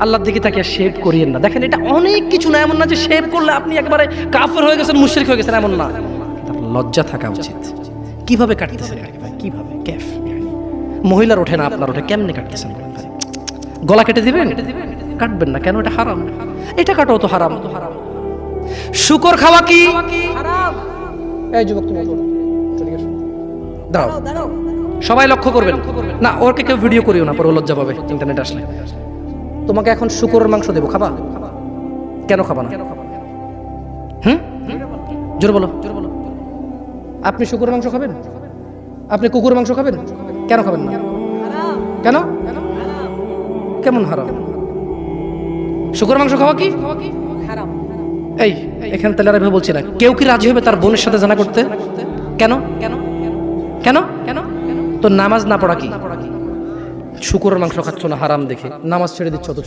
আল্লাহর দিকে তাকিয়ে শেভ করিয়েন না। দেখেন এটা অনেক কিছু না, এমন না যে শেভ করলে আপনি একবারে কাফের হয়ে গেছেন, মুশরিক হয়ে গেছেন, এমন না। লজ্জা থাকা উচিত। কিভাবে কাটতেছেন ভাই, কিভাবে ক্যাফ মহিলার ওঠে না আপনার ওঠে, কেমনে কাটতেছেন ভাই? গলা কেটে দিবেন? কাটবেন না কেন? এটা হারাম। এটা কাটাও তো হারাম। শুকর খাওয়া কি হারাম? এই যুবক তুমি দাঁড়াও, সবাই লক্ষ্য করবেন না, ওরকে কেউ ভিডিও করিও না, পরে লজ্জা পাবে ইন্টারনেট আসলে। তোমাকে এখন শুকরের মাংস দেবো, খাবা? কেন খাবা না? জোরে বলো। আপনি শুকরের মাংস খাবেন? আপনি কুকুরের মাংস খাবেন? কেন খাবেন না? কেন? কেমন হারাম? শুকরের মাংস খাওয়া কি হারাম? এই এখানে তাহলে আমি বলছি না, কেউ কি রাজি হবে তার বোনের সাথে জানা করতে? কেন? কেন? কেন? কেন? তো নামাজ না পড়া কি? শুকরের মাংস খাচ্ছ না হারাম দেখে নামাজ ছেড়ে দিচ্ছ?